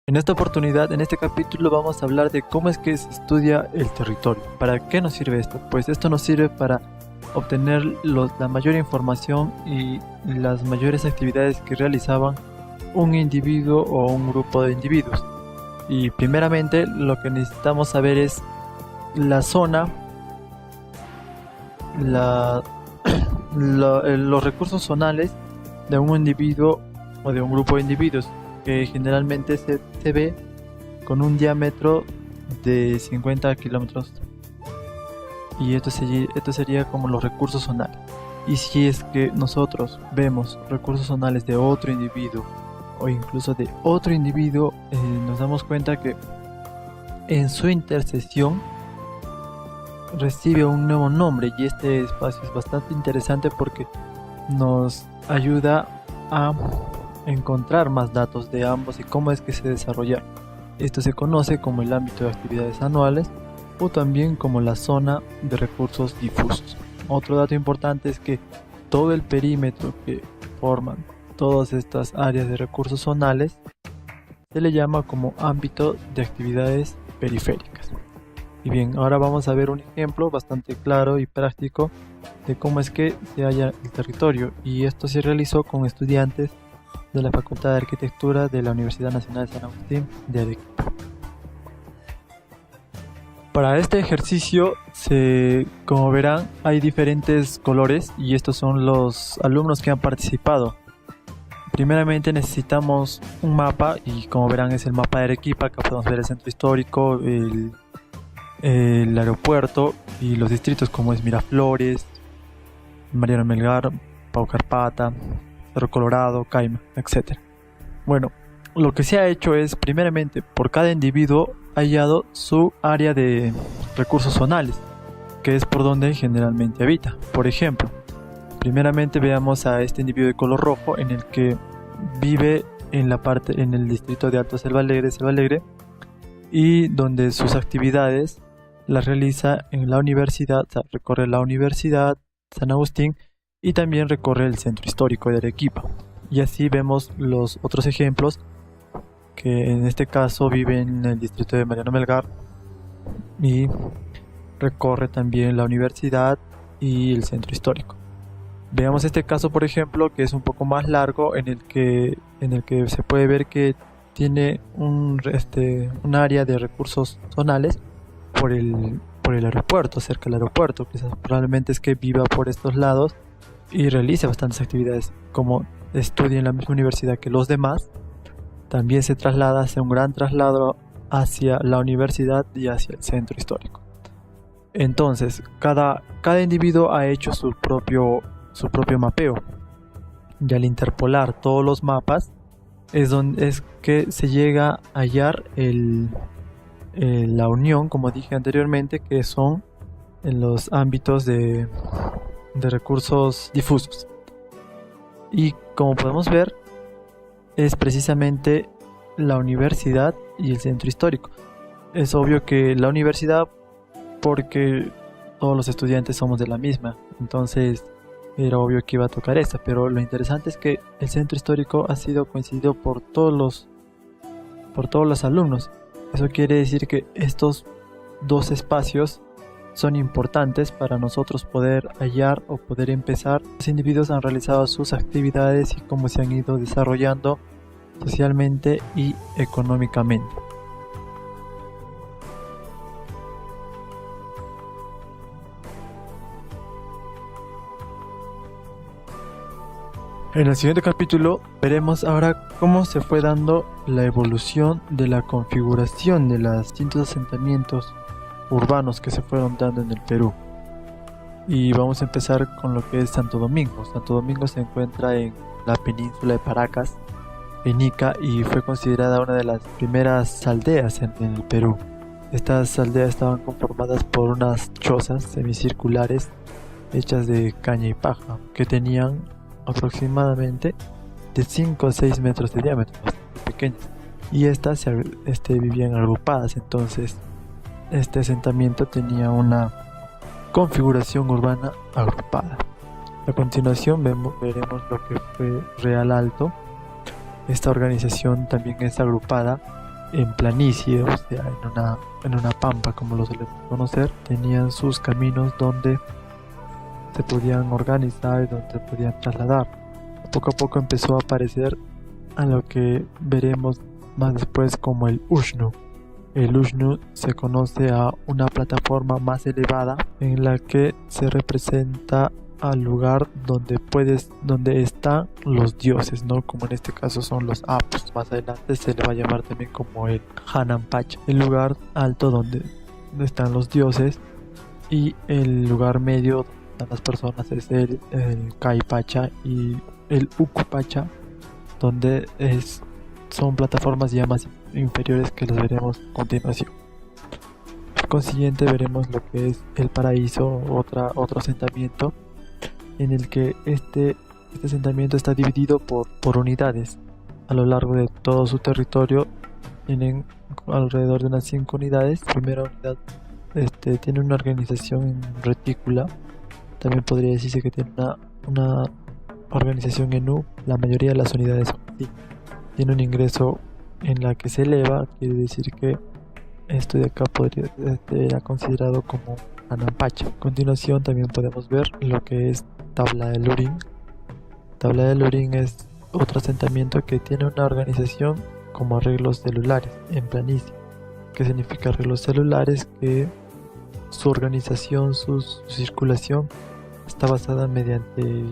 En esta oportunidad, en este capítulo, vamos a hablar de cómo es que se estudia el territorio. ¿Para qué nos sirve esto? Pues esto nos sirve para obtener la mayor información y las mayores actividades que realizaban un individuo o un grupo de individuos. Y primeramente lo que necesitamos saber es la zona, los recursos zonales de un individuo o de un grupo de individuos, que generalmente se ve con un diámetro de 50 kilómetros, y esto sería como los recursos zonales. Y si es que nosotros vemos recursos zonales de otro individuo o incluso de otro individuo, nos damos cuenta que en su intersección recibe un nuevo nombre, y este espacio es bastante interesante porque nos ayuda a encontrar más datos de ambos y cómo es que se desarrollaron. Esto se conoce como el ámbito de actividades anuales o también como la zona de recursos difusos. Otro dato importante es que todo el perímetro que forman todas estas áreas de recursos zonales se le llama como ámbito de actividades periféricas. Y bien, ahora vamos a ver un ejemplo bastante claro y práctico de cómo es que se halla el territorio, y esto se realizó con estudiantes de la Facultad de Arquitectura de la Universidad Nacional de San Agustín de Arequipa. Para este ejercicio, como verán, hay diferentes colores, y estos son los alumnos que han participado. Primeramente necesitamos un mapa, y como verán es el mapa de Arequipa. Acá podemos ver el centro histórico, el aeropuerto y los distritos como es Miraflores, Mariano Melgar, Paucarpata, Cerro Colorado, Caima, etc. Bueno, lo que se ha hecho es, primeramente, por cada individuo ha hallado su área de recursos zonales, que es por donde generalmente habita. Por ejemplo, primeramente veamos a este individuo de color rojo, en el que vive en el distrito de Alto Selva Alegre, y donde sus actividades las realiza en la universidad, o sea, recorre la Universidad San Agustín y también recorre el centro histórico de Arequipa. Y así vemos los otros ejemplos, que en este caso vive en el distrito de Mariano Melgar y recorre también la universidad y el centro histórico. Veamos este caso, por ejemplo, que es un poco más largo, en el que se puede ver que tiene un área de recursos zonales por el aeropuerto, cerca del aeropuerto. Quizás probablemente es que viva por estos lados y realice bastantes actividades. Como estudia en la misma universidad que los demás, también se traslada, hace un gran traslado hacia la universidad y hacia el centro histórico. Entonces, cada individuo ha hecho su propio mapeo, y al interpolar todos los mapas es que se llega a hallar la unión, como dije anteriormente, que son en los ámbitos de recursos difusos. Y como podemos ver, es precisamente la universidad y el centro histórico. Es obvio que la universidad, porque todos los estudiantes somos de la misma, entonces era obvio que iba a tocar esta. Pero lo interesante es que el centro histórico ha sido coincidido por todos los alumnos. Eso quiere decir que estos dos espacios son importantes para nosotros poder hallar o poder empezar. Los individuos han realizado sus actividades y cómo se han ido desarrollando socialmente y económicamente. En el siguiente capítulo veremos ahora cómo se fue dando la evolución de la configuración de los distintos asentamientos urbanos que se fueron dando en el Perú. Y vamos a empezar con lo que es Santo Domingo. Santo Domingo se encuentra en la península de Paracas, en Ica, y fue considerada una de las primeras aldeas en el Perú. Estas aldeas estaban conformadas por unas chozas semicirculares hechas de caña y paja, que tenían aproximadamente de 5 a 6 metros de diámetro, bastante pequeñas, y estas vivían agrupadas. Entonces este asentamiento tenía una configuración urbana agrupada. A continuación veremos lo que fue Real Alto. Esta organización también es agrupada en planicie, o sea, en una pampa como lo solemos conocer. Tenían sus caminos donde se podían organizar y donde se podían trasladar. Poco a poco empezó a aparecer a lo que veremos más después como el Ushnu. El Ushnu se conoce a una plataforma más elevada en la que se representa al lugar donde están los dioses, ¿no? Como en este caso son los Apus. Más adelante se le va a llamar también como el Hanan Pacha, el lugar alto donde están los dioses, y el lugar medio donde están las personas es el Kai Pacha y el Uku Pacha, donde son plataformas ya más inferiores que las veremos a continuación. Por consiguiente veremos lo que es el paraíso, otro asentamiento en el que este asentamiento está dividido por unidades. A lo largo de todo su territorio tienen alrededor de unas 5 unidades. Primera unidad tiene una organización en retícula. También podría decirse que tiene una organización en U. La mayoría de las unidades son así. Tiene un ingreso en la que se eleva, quiere decir que esto de acá era considerado como Anampacha. A continuación también podemos ver lo que es Tabla de Lurín. Tabla de Lurín es otro asentamiento que tiene una organización como arreglos celulares en planicie. ¿Qué significa arreglos celulares? Que su organización, su circulación está basada mediante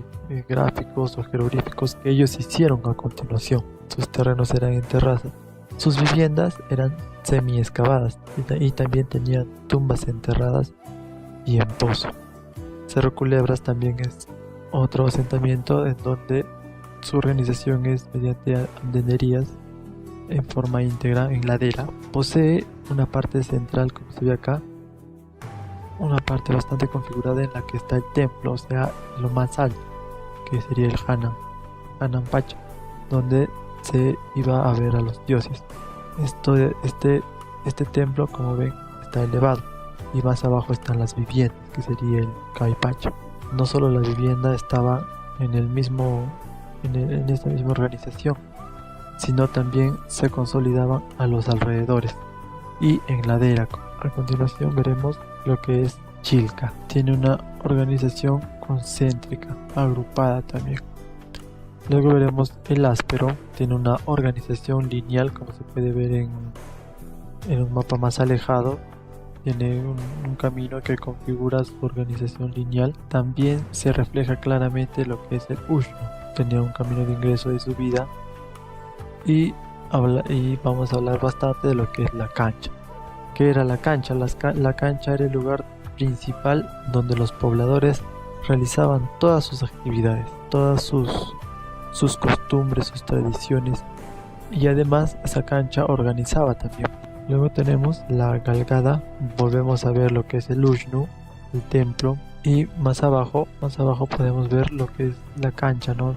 gráficos o jeroglíficos que ellos hicieron a continuación. Sus terrenos eran en terrazas. Sus viviendas eran semi excavadas y también tenían tumbas enterradas y en pozo. Cerro Culebras también es otro asentamiento en donde su organización es mediante andenerías en forma íntegra en ladera. Posee una parte central, como se ve acá, una parte bastante configurada en la que está el templo, o sea, lo más alto, que sería el Hanan Pacha, donde se iba a ver a los dioses. Este templo, como ven, está elevado y más abajo están las viviendas, que sería el Kai Pacha. No solo la vivienda estaba en esta misma organización, sino también se consolidaban a los alrededores y en ladera. A continuación veremos lo que es Chilca. Tiene una organización concéntrica, agrupada también. Luego veremos el Áspero. Tiene una organización lineal, como se puede ver en un mapa más alejado. Tiene un camino que configura su organización lineal. También se refleja claramente lo que es el Ushnu. Tenía un camino de ingreso y subida. Y vamos a hablar bastante de lo que es la cancha. ¿Qué era la cancha? La cancha era el lugar principal donde los pobladores realizaban todas sus actividades, todas sus costumbres, sus tradiciones, y además esa cancha organizaba también. Luego tenemos la Galgada. Volvemos a ver lo que es el Ushnu, el templo, y más abajo podemos ver lo que es la cancha, ¿no?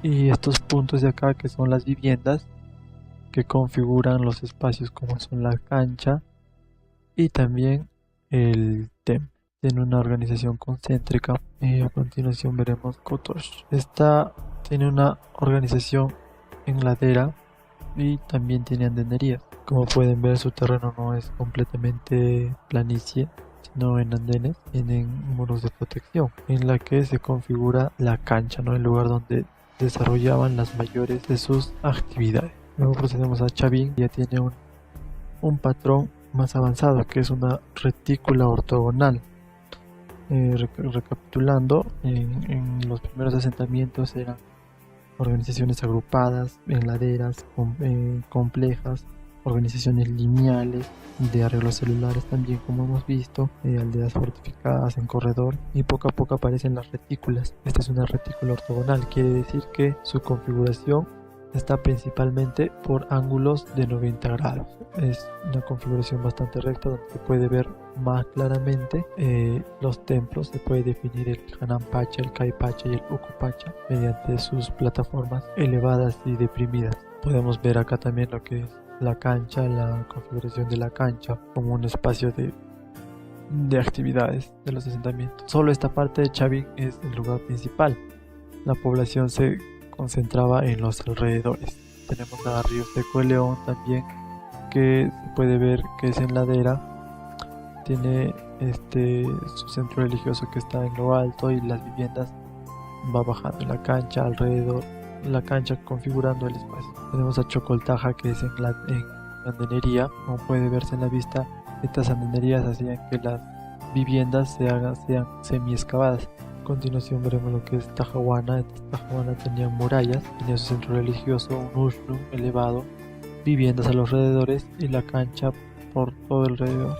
Y estos puntos de acá, que son las viviendas que configuran los espacios, como son la cancha y también el templo. Tiene una organización concéntrica. Y a continuación veremos Kotosh. Esta tiene una organización en ladera y también tiene andenerías. Como pueden ver, su terreno no es completamente planicie, sino en andenes. Tienen muros de protección en la que se configura la cancha, ¿no? El lugar donde desarrollaban las mayores de sus actividades. Luego procedemos a Chavín. Ya tiene un patrón más avanzado, que es una retícula ortogonal. Recapitulando, en los primeros asentamientos eran organizaciones agrupadas en laderas complejas, organizaciones lineales de arreglos celulares también, como hemos visto, aldeas fortificadas en corredor, y poco a poco aparecen las retículas. Esta es una retícula ortogonal, quiere decir que su configuración está principalmente por ángulos de 90 grados. Es una configuración bastante recta donde se puede ver más claramente los templos. Se puede definir el Hanan Pacha, el Kai Pacha y el Uku Pacha mediante sus plataformas elevadas y deprimidas. Podemos ver acá también lo que es la cancha, la configuración de la cancha como un espacio de actividades de los asentamientos. Solo esta parte de Chavín es el lugar principal. La población se concentraba en los alrededores. tenemos a Río Seco de León también, que se puede ver que es en ladera. Tiene su centro religioso que está en lo alto y las viviendas va bajando en la cancha alrededor la cancha configurando el espacio. Tenemos a Chocoltaja, que es en andenería. Como puede verse en la vista, estas andenerías hacían que las viviendas sean semi excavadas. A continuación veremos lo que es Tajahuana. Esta Tajahuana tenía murallas, tenía su centro religioso, un ushnu elevado, viviendas a los alrededores y la cancha por todo alrededor.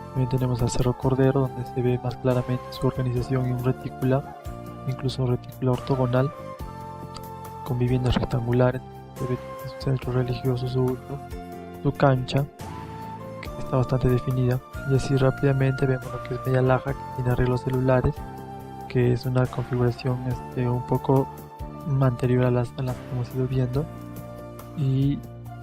También tenemos al Cerro Cordero, donde se ve más claramente su organización y un retícula, incluso un retícula ortogonal con viviendas rectangulares. Se ve su centro religioso, su cancha, que está bastante definida. Y así rápidamente vemos lo que es Media Laja, que tiene arreglos celulares, que es una configuración un poco anterior a las que hemos ido viendo, y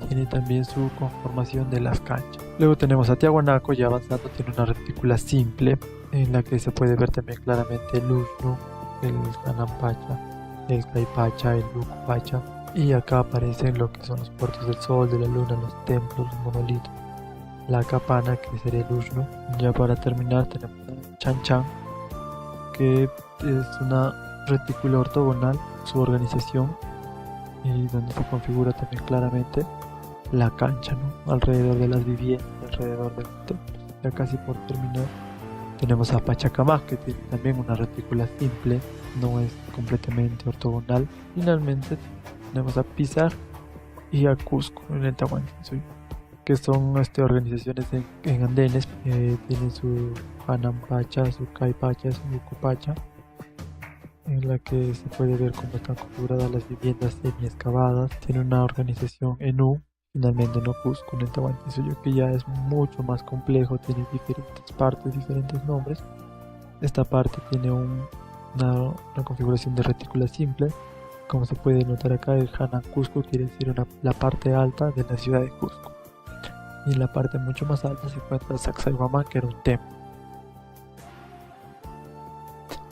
tiene también su conformación de las canchas. Luego tenemos a Tiahuanaco, ya avanzando, tiene una retícula simple en la que se puede ver también claramente el ushnu, el Canampacha, el Caipacha, el Lucupacha, y acá aparecen lo que son los puertos del sol, de la luna, los templos, los monolitos, la Capana, que sería el ushnu. Ya para terminar tenemos a Chan Chan, que es una retícula ortogonal, su organización, y donde se configura también claramente la cancha, ¿no? Alrededor de las viviendas, alrededor de los templos. Ya casi por terminar tenemos a Pachacamac, que tiene también una retícula simple, no es completamente ortogonal. Finalmente tenemos a Pizar y a Cusco en el Tahuantinsuyo, que son organizaciones en andenes. Tienen su Anampacha, su Caipacha, su Yucupacha, en la que se puede ver cómo están configuradas las viviendas semi excavadas. Tiene una organización en U. Finalmente no Cusco en el Tahuantinsuyo, que ya es mucho más complejo, tiene diferentes partes, diferentes nombres. Esta parte tiene una configuración de retícula simple. Como se puede notar acá, el Hanan Cusco quiere decir la parte alta de la ciudad de Cusco, y en la parte mucho más alta se encuentra Sacsayhuamán, que era un templo.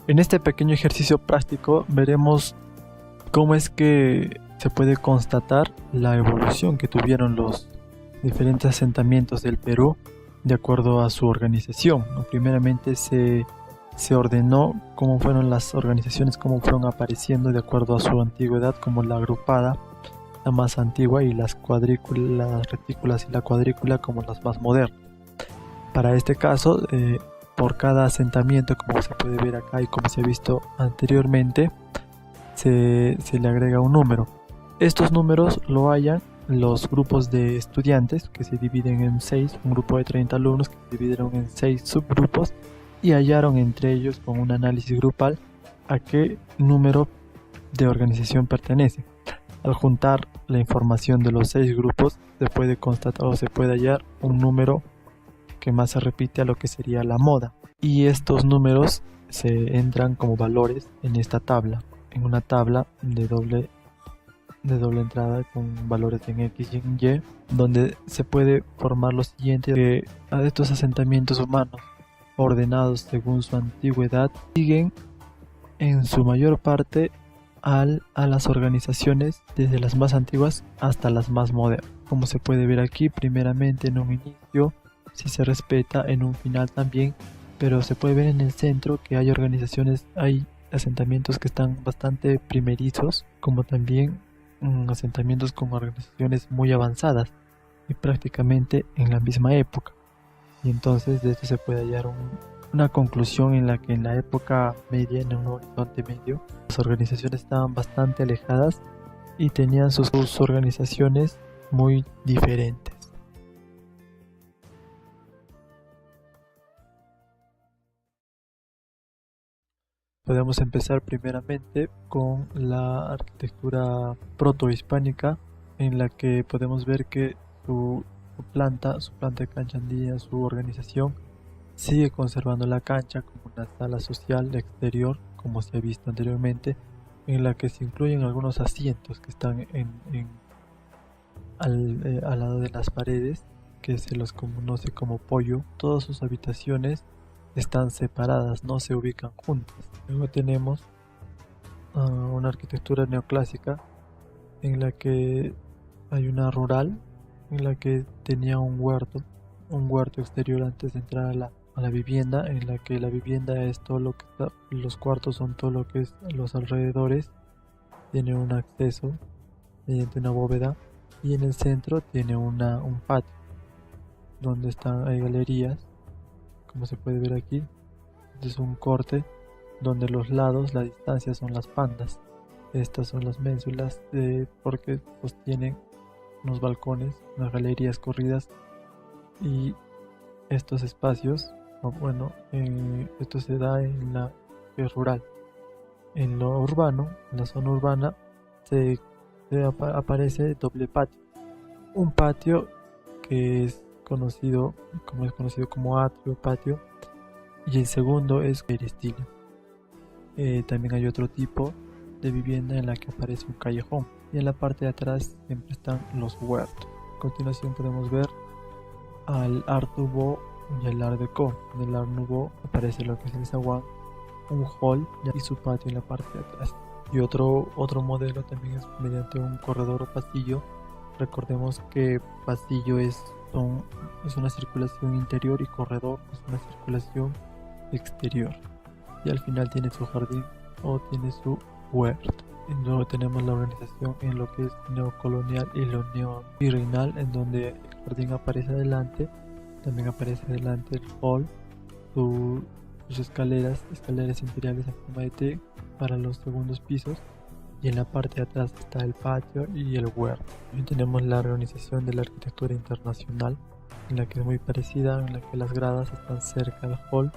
En este pequeño ejercicio práctico veremos cómo es que se puede constatar la evolución que tuvieron los diferentes asentamientos del Perú de acuerdo a su organización. Primeramente se ordenó cómo fueron las organizaciones, cómo fueron apareciendo de acuerdo a su antigüedad, como la agrupada, la más antigua, y las retículas y la cuadrícula como las más modernas. Para este caso, por cada asentamiento, como se puede ver acá y como se ha visto anteriormente, se le agrega un número. Estos números lo hallan los grupos de estudiantes, que se dividen en 6, un grupo de 30 alumnos que se dividieron en 6 subgrupos, y hallaron entre ellos, con un análisis grupal, a qué número de organización pertenece. Al juntar la información de los 6 grupos, se puede constatar o se puede hallar un número que más se repite a lo que sería la moda, y estos números se entran como valores en esta tabla, en una tabla de doble entrada con valores en X y en Y, donde se puede formar lo siguiente: que a estos asentamientos humanos, ordenados según su antigüedad, siguen en su mayor parte a las organizaciones, desde las más antiguas hasta las más modernas. Como se puede ver aquí, primeramente en un inicio sí se respeta, en un final también, pero se puede ver en el centro que hay hay asentamientos que están bastante primerizos, como también asentamientos con organizaciones muy avanzadas y prácticamente en la misma época. Y entonces de esto se puede hallar una conclusión en la que en la época media, en un horizonte medio, las organizaciones estaban bastante alejadas y tenían sus organizaciones muy diferentes. Podemos empezar primeramente con la arquitectura protohispánica, en la que podemos ver que su planta de cancha andina, su organización, sigue conservando la cancha como una sala social exterior, como se ha visto anteriormente, en la que se incluyen algunos asientos que están al lado de las paredes, que se los conoce como poyo. Todas sus habitaciones están separadas, no se ubican juntas. Luego tenemos una arquitectura neoclásica, en la que Hay una rural en la que tenía un huerto exterior antes de entrar a la vivienda, en la que la vivienda es todo lo que está, los cuartos son todo lo que es los alrededores, tiene un acceso mediante una bóveda y en el centro tiene un patio donde hay galerías, como se puede ver aquí. Es un corte donde los lados, la distancia son las pandas. Estas son las ménsulas porque sostienen unos balcones, unas galerías corridas y estos espacios, esto se da en la rural. En lo urbano, en la zona urbana, aparece doble patio. Un patio que es conocido como atrio patio y el segundo es peristilo. También hay otro tipo de vivienda en la que aparece un callejón y en la parte de atrás siempre están los huertos. A continuación podemos ver al Art Nouveau y el Art Deco. En el Art Nouveau aparece lo que es el zaguán, un hall y su patio en la parte de atrás. Y otro modelo también es mediante un corredor o pasillo. Recordemos que pasillo es una circulación interior y corredor es una circulación exterior. Y al final tiene su jardín o tiene su huerto. Y luego tenemos la organización en lo que es neocolonial y lo neovirreinal, en donde el jardín aparece adelante, también aparece adelante el hall, sus escaleras imperiales en forma de T para los segundos pisos, y en la parte de atrás está el patio y el huerto. También tenemos la organización de la arquitectura internacional, en la que es muy parecida, en la que las gradas están cerca del hall,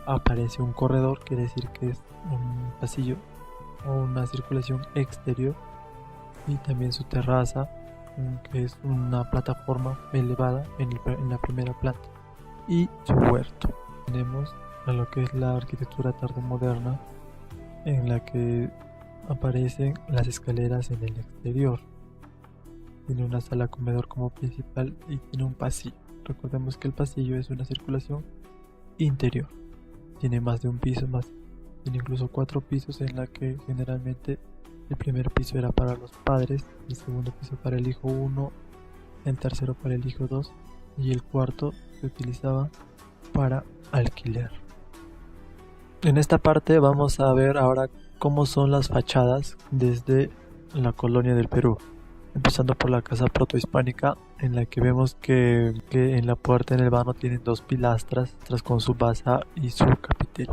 aparece un corredor, quiere decir que es un pasillo o una circulación exterior, y también su terraza, que es una plataforma elevada en la primera planta, y su huerto. Tenemos a lo que es la arquitectura tardomoderna, en la que aparecen las escaleras en el exterior. Tiene una sala comedor como principal y tiene un pasillo. Recordemos que el pasillo es una circulación interior. Tiene más de un piso, tiene incluso 4 pisos, en la que generalmente el primer piso era para los padres, el segundo piso para el hijo 1, el tercero para el hijo 2 y el cuarto se utilizaba para alquiler. En esta parte vamos a ver ahora cómo son las fachadas desde la colonia del Perú, empezando por la casa protohispánica, en la que vemos que en la puerta en el vano tienen 2 pilastras con su base y su capitel,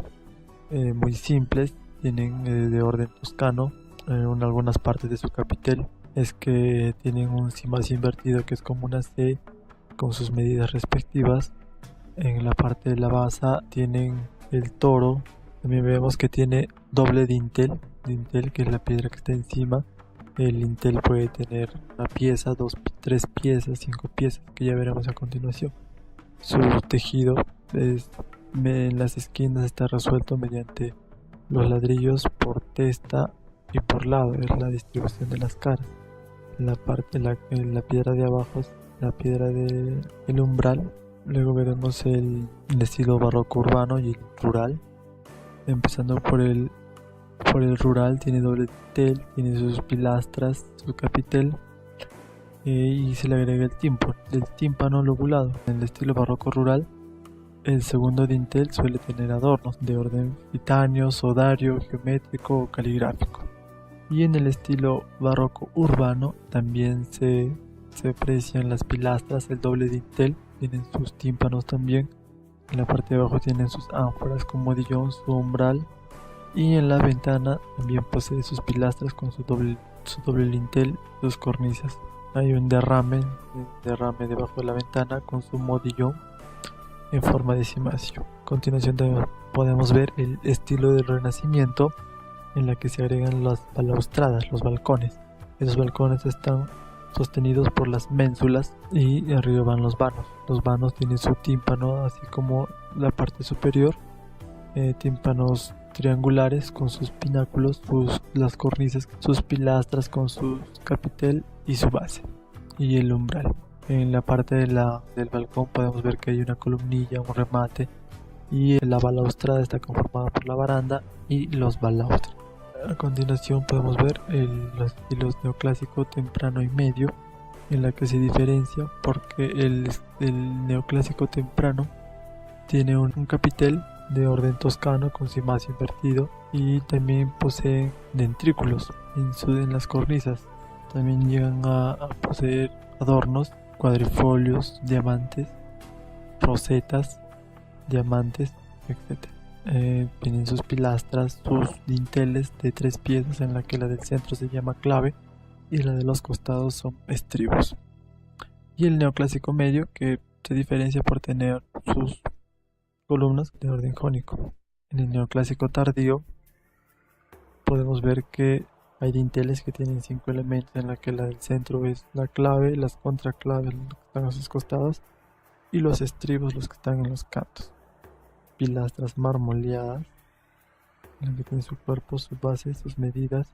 muy simples, tienen de orden toscano. En algunas partes de su capitel es que tienen un cimás invertido, que es como una C con sus medidas respectivas. En la parte de la base tienen el toro. También vemos que tiene doble dintel, que es la piedra que está encima. El dintel puede tener una pieza, 2, 3 piezas, 5 piezas, que ya veremos a continuación. Su tejido en las esquinas está resuelto mediante los ladrillos por testa y por lado, es la distribución de las caras. La piedra de abajo es la piedra del umbral. Luego veremos el estilo barroco urbano y el rural. Empezando por el rural, tiene doble dintel, tiene sus pilastras, su capitel, y se le agrega el tímpano lobulado. En el estilo barroco rural, el segundo dintel suele tener adornos de orden titanio, sodario, geométrico o caligráfico. Y en el estilo barroco urbano también se aprecian las pilastras, el doble dintel, tienen sus tímpanos también. En la parte de abajo tienen sus ánforas con modillón, su umbral, y en la ventana también posee sus pilastras con su doble lintel, sus cornisas. Hay un derrame debajo de la ventana con su modillón en forma de cimacio. A continuación también podemos ver el estilo del Renacimiento, en la que se agregan las balaustradas, los balcones. Esos balcones están sostenidos por las ménsulas y arriba van los vanos. Los vanos tienen su tímpano, así como la parte superior, tímpanos triangulares con sus pináculos, las cornisas, sus pilastras con su capitel y su base, y el umbral. En la parte del balcón podemos ver que hay una columnilla, un remate, y la balaustrada está conformada por la baranda y los balaustres. A continuación podemos ver los estilos neoclásico, temprano y medio, en la que se diferencia porque el neoclásico temprano tiene un capitel de orden toscano con cimacio invertido y también posee dentrículos en las cornisas. También llegan a poseer adornos, cuadrifolios, diamantes, rosetas, diamantes, etc. Tienen sus pilastras, sus dinteles de 3 piezas, en la que la del centro se llama clave y la de los costados son estribos. Y el neoclásico medio, que se diferencia por tener sus columnas de orden jónico. En el neoclásico tardío podemos ver que hay dinteles que tienen 5 elementos, en la que la del centro es la clave, las contraclaves los que están a sus costados y los estribos los que están en los cantos. Pilastras marmoleadas, en la que tienen su cuerpo, su base, sus medidas,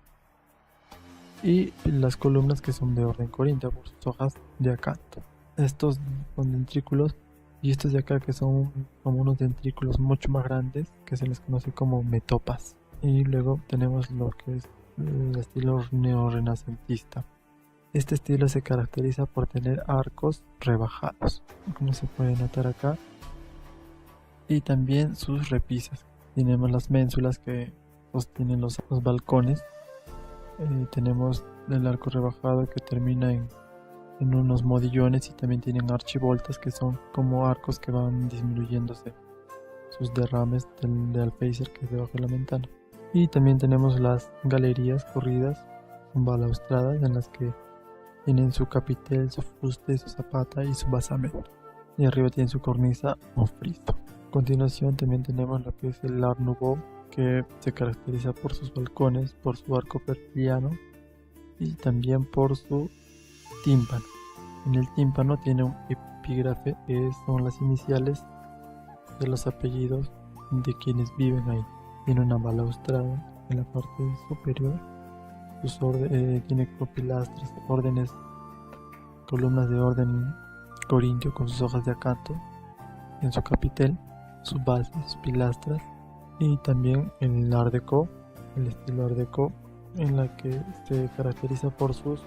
y las columnas que son de orden corintio por sus hojas de acanto. Estos son dentrículos, y estos de acá que son como unos dentrículos mucho más grandes, que se les conoce como metopas. Y luego tenemos lo que es el estilo neorrenacentista. Este estilo se caracteriza por tener arcos rebajados, como se puede notar acá, y también sus repisas. Tenemos las ménsulas que sostienen los balcones. Tenemos el arco rebajado que termina en unos modillones, y también tienen archivoltas que son como arcos que van disminuyéndose sus derrames de alféizar que es debajo de la ventana. Y también tenemos las galerías corridas con balaustradas, en las que tienen su capitel, su fuste, su zapata y su basamento, y arriba tienen su cornisa o friso. A continuación también tenemos lo que es el Art Nouveau, que se caracteriza por sus balcones, por su arco perfiliano y también por su tímpano. En el tímpano tiene un epígrafe que son las iniciales de los apellidos de quienes viven ahí. Tiene una balaustrada en la parte superior. Tiene pilastras, columnas de orden corintio con sus hojas de acanto en su capitel, su base, sus pilastras, y también en el Art Deco, el estilo Art Deco, en la que se caracteriza por sus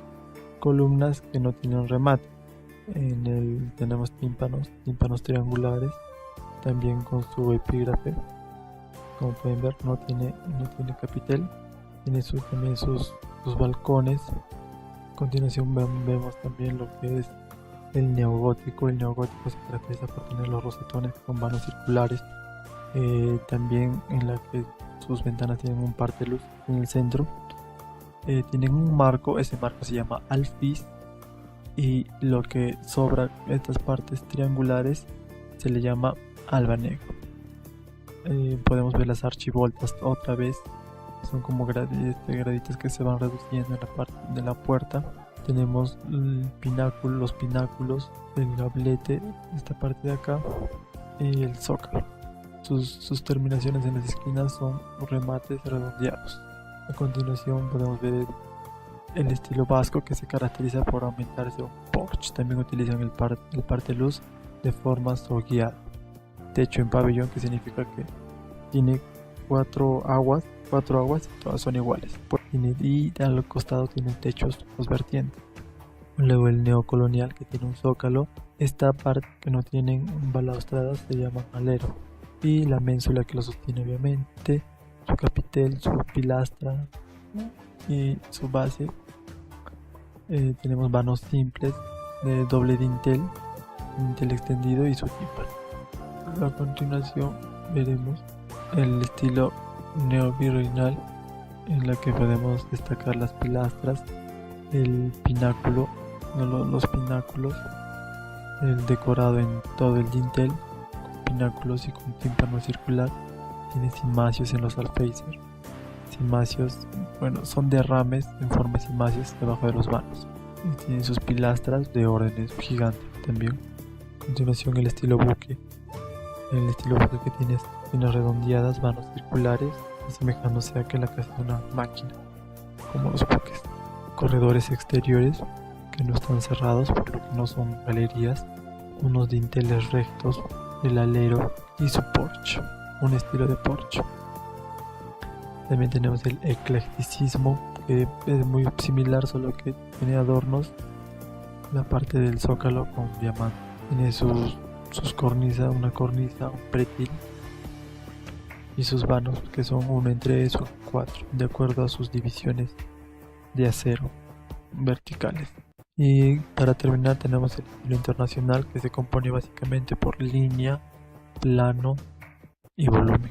columnas que no tienen remate. Tenemos tímpanos triangulares, también con su epígrafe. Como pueden ver, no tiene capitel, tiene también sus balcones. A continuación vemos también lo que es el neogótico. El neogótico se caracteriza por tener los rosetones con vanos circulares, también en la que sus ventanas tienen un parteluz en el centro. Tienen un marco, ese marco se llama alfiz, y lo que sobra, estas partes triangulares, se le llama alba negro. Podemos ver las archivoltas otra vez, son como graditas que se van reduciendo en la parte de la puerta. Tenemos los pináculos, el gablete, esta parte de acá, y el zócalo. Sus terminaciones en las esquinas son remates redondeados. A continuación podemos ver el estilo vasco, que se caracteriza por aumentarse un porche. También utilizan el parteluz de forma sogueada. Techo en pabellón, que significa que tiene cuatro aguas y todas son iguales. Y al costado tiene techos dos vertientes. Luego el neocolonial, que tiene un zócalo. Esta parte que no tienen balaustradas se llama alero. Y la ménsula que lo sostiene, obviamente, su capitel, su pilastra y su base. Tenemos vanos simples de doble dintel extendido y su tímpano. A continuación veremos el estilo neovirreinal, en la que podemos destacar las pilastras, el pináculo, los pináculos, el decorado en todo el dintel con pináculos y con tímpano circular. Tiene cimacios en los alféizar. Cimacios, son derrames en forma de cimacios debajo de los vanos. Y tiene sus pilastras de órdenes gigantes también. A continuación el estilo buque. El estilo buque, que tiene espinas redondeadas, vanos circulares, asemejándose a que la casa es una máquina, como los buques. Corredores exteriores que no están cerrados, por lo que no son galerías. Unos dinteles rectos, el alero y su porche, un estilo de porche. También tenemos el eclecticismo, que es muy similar, solo que tiene adornos la parte del zócalo con diamante. Tiene sus cornisas, una cornisa, un pretil y sus vanos, que son uno entre esos cuatro, de acuerdo a sus divisiones de acero verticales. Y para terminar tenemos el estilo internacional, que se compone básicamente por línea, plano y volumen.